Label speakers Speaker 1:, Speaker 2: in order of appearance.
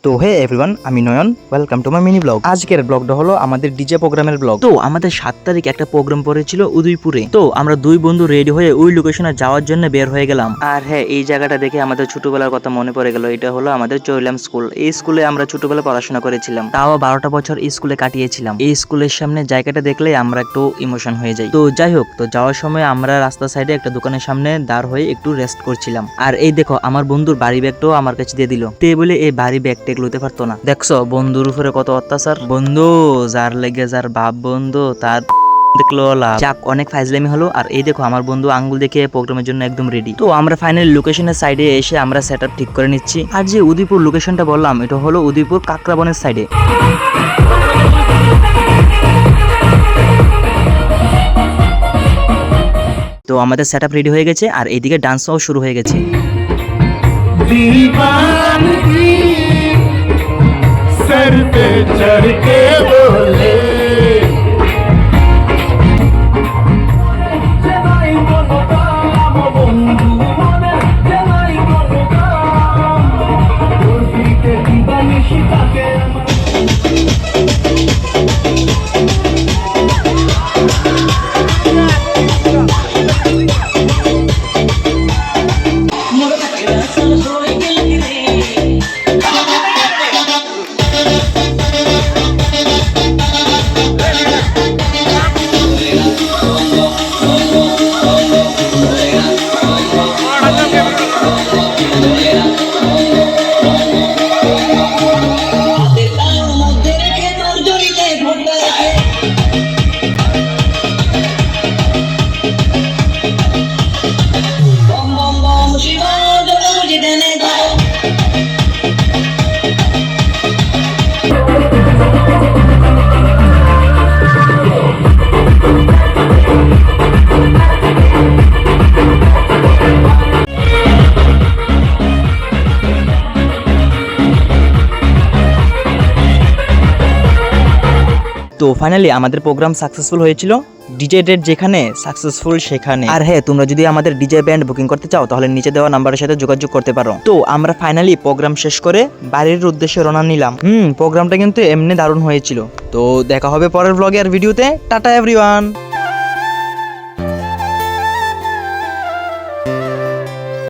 Speaker 1: তো hey everyone, আমি Nayan, welcome to my mini blog. আজকের ব্লগটা হলো আমাদের ডিজে প্রোগ্রামের ব্লগ। তো আমাদের 7 তারিখ একটা প্রোগ্রাম পড়েছিল উদয়পুরে। তো আমরা দুই বন্ধু রেডি হয়ে ওই লোকেশনে যাওয়ার জন্য বের হয়ে গেলাম। আর হ্যাঁ, এই জায়গাটা দেখে আমাদের ছোটবেলার কথা মনে পড়ে গেল। এটা হলো আমাদের চৈলাম স্কুল। এই স্কুলে আমরা ছোটবেলায় পড়াশোনা করেছিলাম, তাও 12টা বছর স্কুলে কাটিয়েছিলাম। এই স্কুলের সামনে জায়গাটা দেখলে আমরা একটু ইমোশন হয়ে যাই। তো যাই হোক, তো যাওয়ার সময় আমরা রাস্তার সাইডে একটা দোকানের সামনে দাঁড় হয়ে একটু রেস্ট করছিলাম। আর এই দেখো, আমার বন্ধুর বাড়ি ব্যাগটাও আমার কাছে দিয়ে দিল। তে বলে এই বাড়ি ব্যাগটা লইতে পারতো না। দেখছো বন্ধুর উপরে কত অত্যাচার। বন্ধু যার লেগে যার বাপ বন্ধু তার দেখলো লাভ। যাক, অনেক ফাইজলামি হলো। আর এই দেখো, আমার বন্ধু আঙ্গুল দেখে প্রোগ্রামের জন্য একদম রেডি। তো আমরা ফাইনালি লোকেশনের সাইডে এসে আমরা সেটআপ ঠিক করে নিচ্ছি। আর যে উদয়পুর লোকেশনটা বললাম, এটা হলো উদয়পুর কাকরাবনের সাইডে। তো আমাদের সেটআপ রেডি হয়ে গেছে, আর এইদিকে ডান্সও শুরু হয়ে গেছে। सर पे चढ़ के बोले তো ফাইনালি আমাদের প্রোগ্রাম সাকসেসফুল হয়েছিল। ডিজে ডেট যেখানে সাকসেসফুল সেখানে। আর হ্যাঁ, তোমরা যদি আমাদের ডিজে ব্যান্ড বুকিং করতে চাও তাহলে নিচে দেওয়া নাম্বারের সাথে যোগাযোগ করতে পারো। তো আমরা ফাইনালি প্রোগ্রাম শেষ করে বাড়ির উদ্দেশ্যে রওনা নিলাম। প্রোগ্রামটা কিন্তু এমনি দারুণ হয়েছিল। তো দেখা হবে পরের ব্লগে আর ভিডিওতে। Tata everyone.